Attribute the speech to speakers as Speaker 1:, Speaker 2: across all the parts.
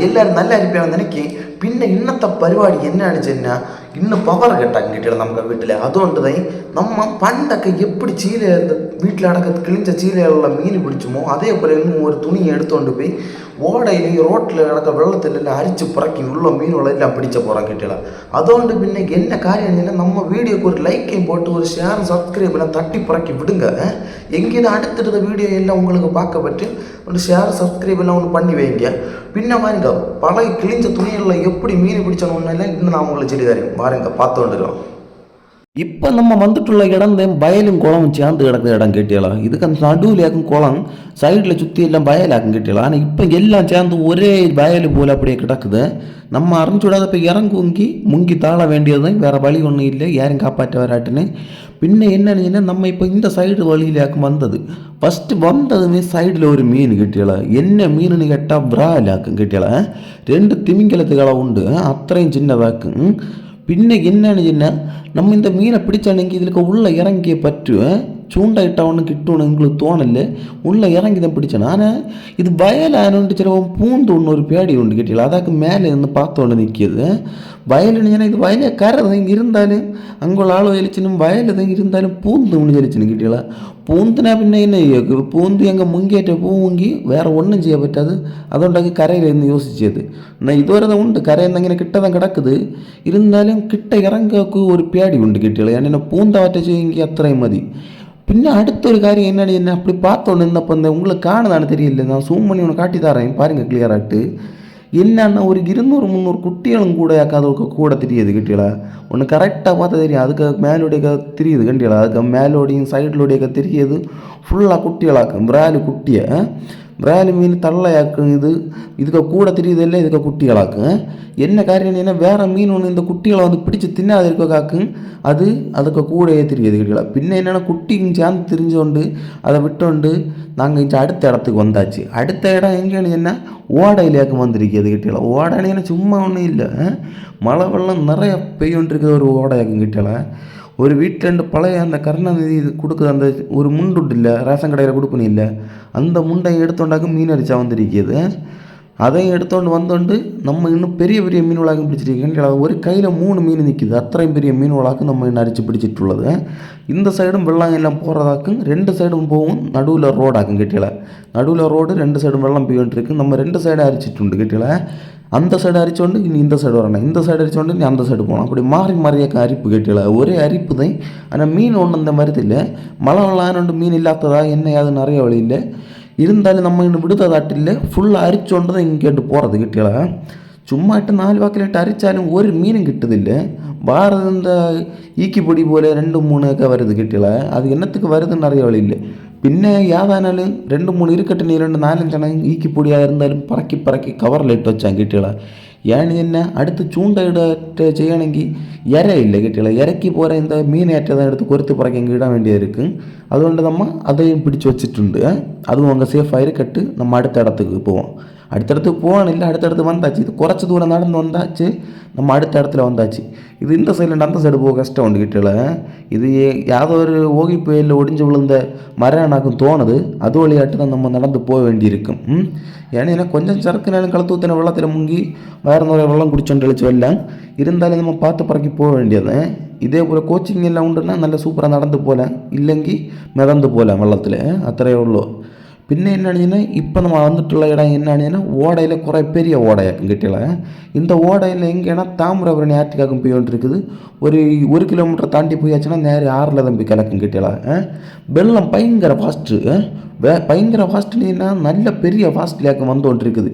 Speaker 1: എല്ലാവരും നല്ല അരിപ്പാണെന്ന് എനിക്ക്. പിന്നെ ഇന്നത്തെ പരിപാടി എന്നാണ് ചെന്നാൽ ഇന്ന് പവർ കെട്ടാൻ കിട്ടിയത് നമുക്ക് വീട്ടിൽ. അതുകൊണ്ട് നമ്മ പണ്ടൊക്കെ എപ്പിടി ചീല വീട്ടിലടക്കം കിളിഞ്ച ചീലയുള്ള മീൻ പിടിച്ചുമോ അതേപോലെ ഇന്നും ഒരു തുണി എടുത്തുകൊണ്ട് പോയി ഓടയിൽ റോട്ടിൽ കിടക്ക വെള്ളത്തിലെല്ലാം അരിച്ച് പുറക്കി ഉള്ള മീനുകളെല്ലാം പിടിച്ച പുറം കിട്ടിയത്. അതുകൊണ്ട് പിന്നെ എന്നെ കാര്യം நம்ம வீடியோக்கு ஒரு லைக்கையும் போட்டு ஒரு ஷேரும் சப்ஸ்கிரைபெல்லாம் தட்டி புறக்கி விடுங்க. எங்கேயும் அடுத்தடுத்த வீடியோ எல்லாம் உங்களுக்கு பார்க்க பற்றி ஒரு ஷேர் சப்ஸ்கிரைப் எல்லாம் ஒன்று பண்ணி வைங்க. பின்ன பாருங்க பழைய கிழிஞ்ச துணிகளில் எப்படி மீன் பிடிச்சணும்னு எல்லாம் இன்னும் நான் உங்களுக்கு சொல்லி தரேன். பாருங்க பார்த்து வந்துடும். இப்போ நம்ம வந்துட்டுள்ள இடம் வயலும் குளமும் சேர்ந்து கிடக்கிற இடம் கேட்டியலாம். இதுக்கு அந்த நடுவிலேக்கும் குளம் சைடில் சுற்றி எல்லாம் வயலாக்கும் கேட்டியலாம். ஆனால் இப்போ எல்லாம் சேர்ந்து ஒரே வயல் போல் அப்படியே கிடக்குது. நம்ம அறிஞ்சுடாத இப்போ இறங்குங்கி முங்கி தாழ வேண்டியது, வேறு வழி ஒன்றும் இல்லை, யாரும் காப்பாற்ற வராட்டுன்னு. பின்ன என்னன்னு நம்ம இப்போ இந்த சைடு வழியிலேக்கும் வந்தது. ஃபஸ்ட்டு வந்ததுமே சைடில் ஒரு மீன் கிட்டியலாம். என்ன மீனுன்னு கேட்டால் பிராலாக்கும் கிட்டியலாம். 2 திமிங்கலத்துக்களை உண்டு, அத்தனையும் சின்னதாக்கும். பின்ன என்னன்னு நம்ம இந்த மீனை பிடிச்சானுங்க இதுக்கு உள்ளே இறங்கிய பற்று சூண்டை இட்டவனு கிட்டணும் எங்களுக்கு தோணலை. உள்ளே இறங்கி தான் பிடிச்சேன். ஆனால் இது வயலானுட்டு சரி பூந்து ஒன்று ஒரு பேடி உண்டு கேட்டீங்களா, அதாக்கு மேலே இருந்து பார்த்தோன்னு நிற்கிது. வயலுன்னு இது வயலே கரை தான் இருந்தாலும் அங்குள்ள ஆள் வயலிச்சினும் வயல் தான் இருந்தாலும் பூந்து ஒன்று சொல்லிச்சுன்னு கேட்டீங்களா. பூந்துனா பின்ன என்ன பூந்து எங்கள் முங்கேற்ற பூங்கி வேறு ஒன்றும் செய்ய பറ്റാது. அதோண்டாக்கு கரையில் இருந்து யோசிச்சது. நான் இதுவரை தான் உண்டு கரை இருந்தாங்க கிட்ட தான் கிடக்குது. இருந்தாலும் கிட்ட இறங்கக்கு ஒரு பேடி உண்டு கேட்டீங்களா. ஏன்னா பூந்த வட்டச்சு இங்கே அத்தனை மதி. பின்ன அடுத்த ஒரு காரியம் என்ன அப்படி பார்த்தோன்னு இருந்தப்போ இந்த உங்களுக்கு காணுதானே தெரியல, நான் ஜூம் பண்ணி ஒன்று காட்டி தரேன் பாருங்கள் கிளியராட்டு. என்னன்னா ஒரு 200-300 குட்டிகளும் கூட யாக்காதவருக்கு கூட தெரியுது கிட்டியலா. ஒன்று கரெக்டாக பார்த்தா தெரியும், அதுக்கு மேலோடைய தெரியுது கண்டியலா. அதுக்கு மேலோடையும் சைடிலோடைய தெரியுது ஃபுல்லாக குட்டிகளாக்கும். பிராலு குட்டியை பிராலு மீன் தள்ளையாக்கும். இதுக்கு கூட தெரியுது இல்லை, இதுக்கு குட்டிகளாக்கும். என்ன காரியம் என்ன வேறு மீன் ஒன்று இந்த குட்டிகளை வந்து பிடிச்சி தின்னாது இருக்க காக்கும், அதுக்கு கூடயே தெரியுது கிட்டியலா. பின்ன என்னென்னா குட்டிங்க சேர்ந்து தெரிஞ்சோண்டு அதை விட்டோண்டு நாங்கள் இங்கே அடுத்த இடத்துக்கு வந்தாச்சு. அடுத்த இடம் எங்கேன்னு என்ன ஓடையிலேயாக்கும் வந்திருக்கிறது கிட்டியலா. ஓடைன்னு சும்மா ஒன்றும் இல்லை, மழை வெள்ளம் நிறைய பெய்யுன்ட்ருக்குது ஒரு ஓடையாக்கும் கிட்டியலா. ஒரு வீட்டில் 2 பழைய அந்த கருணாநிதி இது கொடுக்குது அந்த ஒரு முண்டு இல்லை ரேஷன் கடையில் கொடுக்கணும் இல்லை, அந்த முண்டை எடுத்தோண்டாக்க மீன் அடித்தா வந்திருக்கிறது. அதையும் எடுத்துகிட்டு வந்தோண்டு நம்ம இன்னும் பெரிய பெரிய மீன் உலகம் பிடிச்சிருக்கேன். ஒரு கையில் 3 மீன் நிற்கிது, அத்தனையும் பெரிய மீன் உலகம் நம்ம இன்னும் அரிச்சு பிடிச்சிட்டுள்ளது. இந்த சைடும் வெள்ளம் எல்லாம் போகிறதாக்கும், 2 சைடும் போகும், நடுவில் ரோடாக்கும் கெட்டியலை. நடுவில் ரோடு 2 சைடும் வெள்ளம் போயிட்டுருக்கு. நம்ம 2 சைடும் அரிச்சிட்டு கெட்டியலை. அந்த சைடு அரிச்சோண்டு நீ இந்த சைடு வரணும், இந்த சைடு அரிச்சோண்டு நீ அந்த சைடு போகணும். அப்படி மாறி மாறியாக்க அரிப்பு கெட்டியலை. ஒரே அரிப்பு தான். ஆனால் மீன் ஒன்று இந்த மாதிரி இல்லை. மழை வெள்ளானோண்டு மீன் இல்லாததா என்ன அது நிறைய வழி இல்லை. இருந்தாலும் நம்ம இன்னும் விடுததாட்டில்லை, ஃபுல்லாக அரிச்சோண்டு தான் இங்கே கேட்டு போகிறது கிட்டியலை. சும்மா 4 வாக்கிலிட்டு அரிச்சாலும் ஒரு மீனும் கிட்டதில்லை. பாரத இந்த ஈக்கி பொடி போல் 2-3 வருது கிட்டியலை. அது என்னத்துக்கு வருதுன்னு நிறைய வழி இல்லை. പിന്നെ യാതാനാലും 2-3 இருக்கட்டு நீ 2-4 ஈக்கி பொடியாக இருந்தாலும் பறக்கி கவரில் இட்டு வச்சான் கிட்டியலை. ஏன்னு என்ன அடுத்து சூண்டை இட செய்யണമെങ്കിൽ இற இல்லை கிட்டியலை. இறக்கி போகிற இந்த மீன் ஏற்றதான் எடுத்து கொறுத்து பறக்க இங்கே இட வேண்டியது இருக்குது. அதுകൊണ്ട് நம்ம அதையும் பிடிச்சி வச்சுட்டு அதுவும் அங்கே சேஃபாக இருக்கட்டு நம்ம அடுத்த இடத்துக்கு போவோம். அடுத்தடுத்துக்கு போகணும் இல்லை, அடுத்தடுத்து வந்தாச்சு. இது குறைச்சி தூரம் நடந்து வந்தாச்சு, நம்ம அடுத்த இடத்துல வந்தாச்சு. இது இந்த சைடில் அந்த சைடு போக கஷ்டம் உண்டு கிட்டல. இது யாதோ ஒரு ஓகி புயலில் ஒடிஞ்சு விழுந்த மரணாக்கும் தோணுது, அது வழியாட்டு தான் நம்ம நடந்து போக வேண்டியிருக்கும். ஏன்னா கொஞ்சம் சரக்கு நேரம் கழுத்து ஊற்றின வெள்ளத்தில் முங்கி வேறு நிறைய வெள்ளம் குடிச்சோண்டு அழிச்சு வரலாம். இருந்தாலும் நம்ம பார்த்து பறக்கி போக வேண்டியது. இதே போல் கோச்சிங் எல்லாம் உண்டுன்னா நல்லா சூப்பராக நடந்து போகலாம், இல்லைங்கி மிதந்து போகலாம் வெள்ளத்தில், அத்தனையே உள்ளோ. பின்ன என்னன்னா இப்போ நம்ம வந்துட்டுள்ள இடம் என்னன்னா ஓடையில் குறை பெரிய ஓடையாக்கும் கிட்டல. இந்த ஓடையில் எங்கேன்னா தாமிரபரணி ஆற்றுக்காக்கும் போய் இருக்குது. ஒரு 1 கிலோமீட்டர் தாண்டி போயாச்சுன்னா நேரம் 6ல் தான் போய் கிழக்கும் கிட்டல. வெள்ளம் பயங்கர ஃபாஸ்ட்டு, பயங்கர ஃபாஸ்ட்லின்னா நல்ல பெரிய ஃபாஸ்ட்லியாக்கம் வந்து கொண்டு இருக்குது.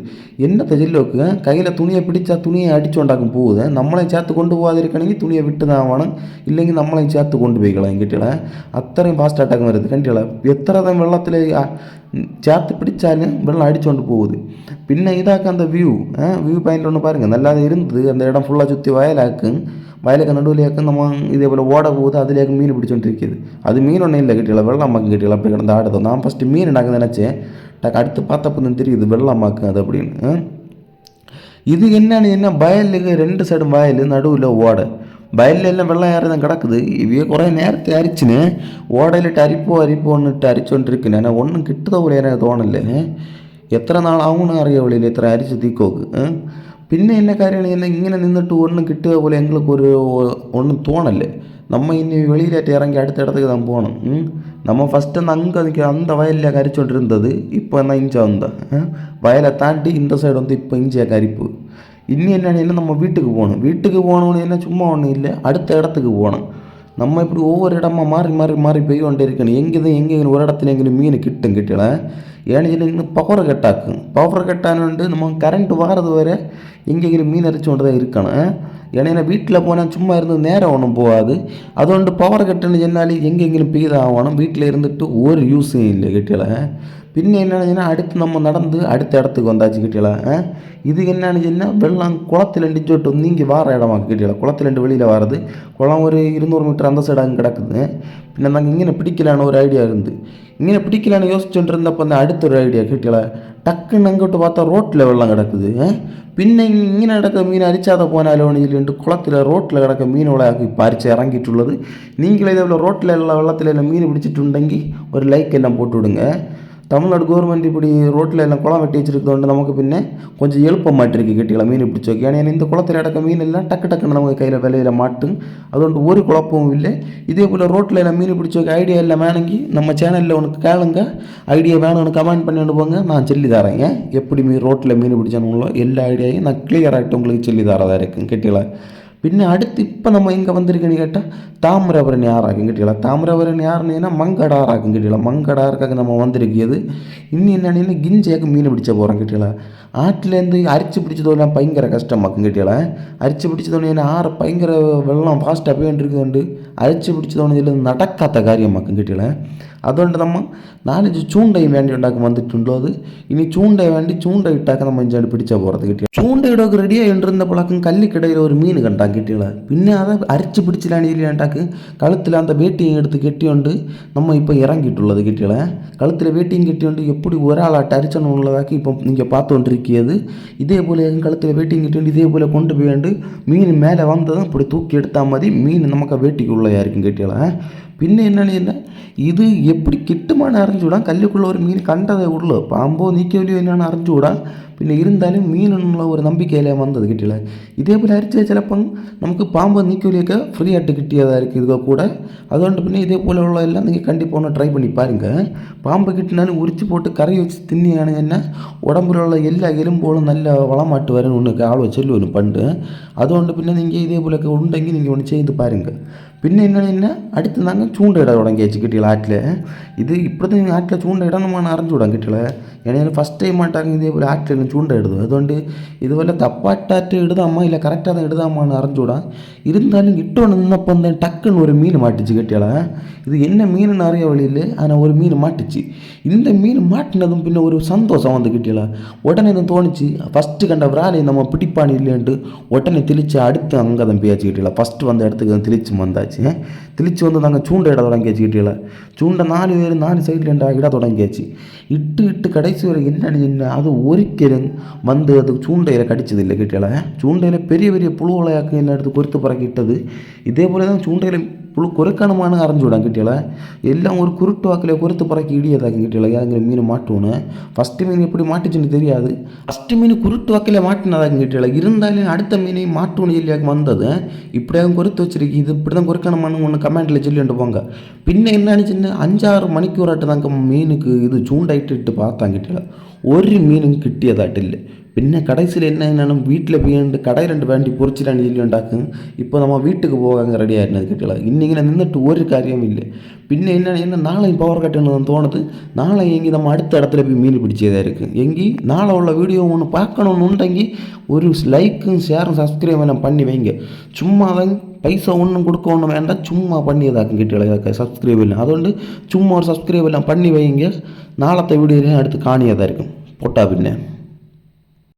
Speaker 1: என்னத்தை ஜில்லுக்கு கையில் துணியை பிடிச்சா துணியை அடிச்சோண்டாக்கும் போகுது. நம்மளையும் சேர்த்து கொண்டு போகாது இருக்கணுங்க, துணியை விட்டு தான் ஆகணும், இல்லைங்க நம்மளையும் சேர்த்து கொண்டு போய்க்கலாம் கிட்டல. அத்தனையும் ஃபாஸ்ட் அட்டாக் வருது கண்டிப்பாக. எத்தனை தான் வெள்ளத்தில் சேர்த்து பிடிச்சாலும் வெள்ளம் அடிச்சோண்டு போகுது. பின்ன இதாக்க அந்த வியூ பாயிண்ட் ஒன்று பாருங்கள், நல்லா இருந்தது. அந்த இடம் ஃபுல்லாக சுற்றி வயலாக்கும், வயலுக்கு நடுவிலேயாக்கும் நம்ம இதே போல் ஓட போகுது. அதுலேயாக்கும் மீன் பிடிச்சோண்டு இருக்குது. அது மீன் ஒன்றும் இல்லை கிட்டல, வெள்ளம்மாக்கும் கிட்டல. அப்படி கிடந்து ஆடுதோம். நான் ஃபஸ்ட்டு மீன் நாங்கள் நினச்சேன், அடுத்து பார்த்தப்போ தான் தெரியுது வெள்ளம்மாக்கும் அது அப்படின்னு. இது என்ன வயலுக்கு 2 சைடும் வயல், நடுவில் ஓடை. வயலில் எல்லாம் வெள்ளம் யாரும் தான் கிடக்குது. இவையே குறைய நேரத்தை அரிச்சுன்னு ஓடையிலிட்டு அரிப்போன்னுட்டு அரிச்சோன்ட்டு இருக்குன்னு. ஆனால் ஒன்றும் கிட்டத போல எனக்கு தோணலை. എത്ര നാളാവുമെന്ന് അറിയാവില്ല ഇത്ര അരിച്ച് തീക്കോക്ക്. പിന്നെ എന്നെ കാര്യമാണ് എന്നെ ഇങ്ങനെ നിന്നിട്ട് ഒന്നും കിട്ടുക പോലെ എங்களுக்கு ഒന്നും തോന്നല്ലേ. நம்ம இனி வெளியிலேட்டு இறங்கி அடுத்த இடத்துக்கு தான் போகணும். நம்ம ஃபஸ்ட்டு அங்கே நிற்க அந்த வயலில் கரிச்சோண்டு இருந்தது. இப்போ என்ன இஞ்சா வந்தோம். வயலை தாண்டி இந்த சைடு வந்து இப்போ இஞ்சியா கரிப்பு. இன்னும் என்னென்னா நம்ம வீட்டுக்கு போகணும். வீட்டுக்கு போகணுன்னு என்ன சும்மா ஒன்றும் இல்லை, அடுத்த இடத்துக்கு போகணும். நம்ம இப்படி ஒவ்வொரு இடமா மாறி மாறி மாறி போய் கொண்டே இருக்கணும். எங்கேயும் ஒரு இடத்துல எங்கேயும் மீன் கிட்டல. ஏன்னு சொல்லி இன்னும் பவர் கட்டாக்கும். பவர் கட்டானுண்டு நம்ம கரண்ட் வாரது வரை எங்கெങ്കിലും மீன் அரிச்சு கொண்டு தான் இருக்கணும். ஏன்னா வீட்டில் போனால் சும்மா இருந்து நேரம் ஒன்றும் போகாது. அதுകൊണ്ട് பவர் கட்டுன்னு சொன்னாலே எங்கெങ്കിലും பெய்தாகணும். வீட்டில் இருந்துட்டு ஒரு யூஸும் இல்லை கிட்டல. പിന്നെ എന്നാണെന്ന് അടുത്ത് നമ്മൾ നടന്ന് അടുത്ത ഇടത്തേക്ക് വந்தாச்சு കിട്ടിയള. ഇത് എന്നാന്ന് சொன்னால் വെള്ളം കുളത്തിലണ്ട് ഇഞ്ചോട്ട് നീങ്ങി വാറ ഇടമാക്കി കിട്ടിയള. കുളത്തിലണ്ട് വെളിയിൽ വാറത്. കുളം ഒരു 200 മീറ്റർ அந்த சைடு அங்கே கிடக்குது. പിന്നെ நாங்கள் இங்கே பிடிக்கலான்னு ஒரு ஐடியா இருந்து இங்கே பிடிக்கலான்னு யோசிச்சுட்டு இருந்தப்போ அந்த அடுத்த ஒரு ஐடியா கிட்டியல. டக்குன்னு அங்கிட்டு பார்த்தா ரோட்டில் வெள்ளம் கிடக்குது. പിന്നെ ഇങ്ങനെ കിടക്കുക മീൻ അരിച്ചാതെ പോകാനാലോ ചൊല്ലിയിട്ട് കുളത്തിൽ റോട്ടിൽ കിടക്കുക മീനുകളെ ഇപ്പോൾ അരിച്ച് ഇറങ്ങിയിട്ടുള്ളത്. നിങ്ങൾ ഇതേപോലെ റോട്ടിലുള്ള വെള്ളത്തിലെല്ലാം മീൻ പിടിച്ചിട്ടുണ്ടെങ്കിൽ ഒരു ലൈക്ക് എല്ലാം போட்டு விடுங்க. தமிழ்நாடு கவர்மெண்ட் இப்படி ரோட்டில் எல்லாம் குளம் வெட்டி வச்சுருக்கோண்டு நமக்கு பின்னே கொஞ்சம் எழுப்பமாட்டிருக்கு கிட்டிக்கலாம் மீன் பிடிச்சி வைக்க. ஏன்னா இந்த குளத்தில் இடக்க மீன் எல்லாம் டக்குன்னு நமக்கு கையில் விலையில் மாட்டும். அதுകൊണ്ട് ஒரு குழப்பமும் இல்லை. இதே போல் ரோட்டில் எல்லாம் மீன் பிடிச்சி வைக்க ஐடியா எல்லாம் வேணுங்கி நம்ம சேனலில் உனக்கு கேளுங்க. ஐடியா வேணும்னு கமெண்ட் பண்ணி அனுப்புங்க. நான் சொல்லி தரேங்க எப்படி ரோட்டில் மீன் பிடிச்சானுங்களோ எல்லா ஐடியாவையும் நான் கிளியராகிட்டு உங்களுக்கு சொல்லி தரதாக இருக்கும் கிட்டிக்கலாம். പിന്നെ അടുത്ത് ഇപ്പം നമ്മൾ എங்கே വന്നിരിക്കണി കേട്ടാൽ தாமிரபரணி ஆறாக்கும் கிட்டியலாம். தாமிரபரணி ஆறுனா மங்கட ஆறாக்கும் கிட்டியலாம். மங்கட ஆறுக்காக நம்ம வந்திருக்கிறது. இன்னும் என்னென்னா கிஞ்சையாக்கு மீன் பிடிச்ச போகிறோம் கிட்டியலாம். ஆற்றுலேருந்து அரிச்சு பிடிச்சதோலாம் பயங்கர கஷ்டமாக்கும் கிட்டியலாம். அரிச்சு பிடிச்சதோன்னு ஆறு பயங்கர வெள்ளம் ஃபாஸ்ட்டாக போயிட்டுருக்குதுண்டு அரிச்சு பிடிச்சதோன்னு இதில் நடக்காத காரியமாக்கும் கிட்டியலாம். അതുകൊണ്ട് നമ്മൾ 4 ചൂണ്ടയും വേണ്ടി ഉണ്ടാക്കാൻ വന്നിട്ടുള്ളത്. ഇനി ചൂണ്ട വേണ്ടി ചൂണ്ട ഇട്ടാക്കാൻ നമ്മൾ ഇഞ്ചാണ്ട് പിടിച്ചാൽ പോகிறது കിട്ടിയ. ചൂണ്ടയിടൊക്കെ റെഡി ആയിട്ടിരുന്നപ്പോഴാക്കും കല്ലിക്കിടയിൽ ഒരു മീൻ കണ്ടാൽ കിട്ടിയള. പിന്നെ അത് അരിച്ച് പിടിച്ചിലാണ്ടില്ലാണ്ടാക്ക് കഴുത്തിൽ அந்த வேட்டியும் எடுத்து கெட்டியோண்டு நம்ம இப்போ இறங்கிட்டுள்ளது கிட்டியல. கழுத்தில் வேட்டியும் கெட்டியோண்டு எப்படி ஒராளாட்ட அரிச்சணும் உள்ளதாக்கி இப்போ நீங்கள் பார்த்து கொண்டிருக்கிறது. இதே போல் கழுத்தில் வேட்டியும் கெட்டியோண்டு இதே போல் கொண்டு போயிண்டு மீன் மேலே வந்ததும் இப்படி தூக்கி எடுத்தால் மாதிரி மீன் நமக்கு வேட்டிக்கு உள்ளதாக இருக்கும் கிட்டியல. പിന്നെ എന്നാണ് ഇത് എപ്പടി കിട്ടുമാണ് അറിഞ്ഞുകൂടാ. കല്ലുക്കുള്ള ഒരു മീൻ കണ്ടതേ ഉള്ളൂ. പാമ്പോ നീക്കോലിയോ എന്നാണ് അറിഞ്ഞുകൂടാ. പിന്നെ ഇരുന്നാലും മീനെന്നുള്ള ഒരു നമ്പിക്കയിലേ വന്നത് കിട്ടിയില്ല. ഇതേപോലെ അരിച്ചാൽ ചിലപ്പം നമുക്ക് പാമ്പോ നീക്കോലിയൊക്കെ ഫ്രീ ആയിട്ട് കിട്ടിയതായിരിക്കും ഇതൊക്കെ കൂടെ. അതുകൊണ്ട് പിന്നെ ഇതേപോലെയുള്ള എല്ലാം നിങ്ങൾ കണ്ടിപ്പോൾ ഒന്ന് ട്ரை பண்ணி பாருங்க. പാമ്പ് കിട്ടിനാലും ഉരിച്ച് പോട്ട് കറി വെച്ച് തിന്നുകയാണ് എന്നാൽ ഉടമ്പിലുള്ള എല്ലാ എലുമ്പോളും നല്ല വളമായിട്ട് വരാൻ ഒന്നൊക്കെ ആൾ വെച്ചല്ലോനും പണ്ട്. അതുകൊണ്ട് പിന്നെ നിങ്ങൾ ഇതേപോലെയൊക്കെ ഉണ്ടെങ്കിൽ നിങ്ങൾ ഒന്ന് ചെയ്ത് பாருங்க. പിന്നെ എന്നാണ് അടുത്ത് നാங்கள் ചൂണ്ടയിട തുടങ്ങിയാச்சு കിട്ടിയില്ല ആറ്റിൽ. ഇത് ഇപ്പോഴത്തെ ആറ്റിലെ ചൂണ്ടയിടണമെന്നാണ് അറിഞ്ഞുകൂടാൻ കിട്ടിയില്ല. ஏன்னா ஃபஸ்ட் டைம் மாட்டாங்க இதேപോലെ ஆற்றில் சூண்டை இடுது. അതുകൊണ്ട് ഇതുപോലെ തപ്പാട്ടാറ്റ് ഇടുതാമ്മ ഇല്ല കറക്റ്റാக தான் ഇടുതാമ്മാന്ന് അറിഞ്ഞുകൂടാ. இருந்தாலும் இட்டோன்னு நின்னப்போ வந்து டக்குன்னு ஒரு மீன் மாட்டிச்சு கட்டியால. இது என்ன மீனுன்னு அறிய வழியில் ஆனால் ஒரு மீன் மாட்டிச்சு. இந்த மீன் மாட்டினதும் பின்ன ஒரு சந்தோஷம் வந்து கிட்டியல. உடனே இது தோணுச்சு ஃபஸ்ட்டு கண்ட விராலையை நம்ம பிடிப்பானு இல்லைன்ட்டு உடனே தெளித்து அடுத்து அங்கே தான் பேச்சு கிட்டியல. ஃபஸ்ட்டு வந்த இடத்துக்கு தான் தெளிச்சு வந்தாச்சு. தெளிச்சு வந்து நாங்கள் சூண்டை இட தொடங்கியாச்சு கிட்டியல. சூண்டை 4 பேர் 4 சைடில் இட தொடங்கியாச்சு. இட்டு கடைசி வரை என்ன அது ஒரிக்கலும் வந்து அது சூண்டையில் கடிச்சதில்லை கிட்டியல. சூண்டையில் பெரிய பெரிய புழுவலையாக்கு என்ன எடுத்து கொறுத்து பறக்கிட்டது. இதே போல தான் சூண்டையில் புழு கொறுக்கணுமானு அறிஞ்சுவிடாங்க கிட்டியல. எல்லாம் ஒரு குருட்டு வாக்கில் கொறுத்து பறக்கி இடியதாங்க கிட்டியல. ஏங்கிற மீன் மாட்டோன்னு ஃபஸ்ட்டு மீன் எப்படி மாட்டுச்சுன்னு தெரியாது. ஃபஸ்ட்டு மீன் குருட்டு வாக்கில் மாட்டினதாங்க கிட்டியல. இருந்தாலும் அடுத்த மீனை மாட்டோன்னு சொல்லியாக்கு வந்தது. இப்படியாவது கொறுத்து வச்சிருக்கு. இது இப்படி தான் கொறுக்கணுமானு ஒன்று கமெண்ட்டில் சொல்லிட்டு போங்க. பின்ன என்ன சின்ன 5-6 மணிக்கூறாட்டு தாங்க மீனுக்கு இது சூண்டாயிட்டு பார்த்தாங்க கிட்டியல. ஒரு மீனும் கிட்டியதாட்டில்லை. പിന്നെ കടൈസിൽ എന്നാണ് വീട്ടിൽ പോയിട്ട് കടയിലുണ്ട് വേണ്ടി പൊറിച്ചിട്ടാണ് ജെല്ലി ഉണ്ടാക്കും. ഇപ്പോൾ നമ്മൾ വീട്ടിൽ പോകാൻ റെഡി ആയിരുന്നത് കിട്ടില്ല. ഇന്നിങ്ങനെ നിന്നിട്ട് ഒരു കാര്യമില്ല. പിന്നെ എന്നാണ് നാളെയും പവർ കട്ടെന്ന് തോന്നുന്നത്. നാളെ എങ്കിൽ നമ്മൾ അടുത്ത ഇടത്തിൽ പോയി മീൻ പിടിച്ചതായിരിക്കും. എങ്കിൽ നാളെ ഉള്ള വീഡിയോ ഒന്ന് பார்க்கணுன்னுണ്ടെങ്കിൽ ഒരു ലൈക്കും ഷെയറും സബ്സ്ക്രൈബും എല്ലാം பண்ணி வைங்க. சும்மா தான் പൈസ ഒന്നും കൊടുക്കൊന്നും വേണ്ട. ചുമ്മാ പണിയതാക്കും കിട്ടില്ല ഇതൊക്കെ സബ്സ്ക്രൈബ് എല്ലാം. അതുകൊണ്ട് ചുമ്മാ ഒരു സബ്സ്ക്രൈബ് എല്ലാം பண்ணி வைங்க. നാളത്തെ വീഡിയോയിൽ അടുത്ത് കാണിയതായിരിക്കും. പൊട്ടാ പിന്നെ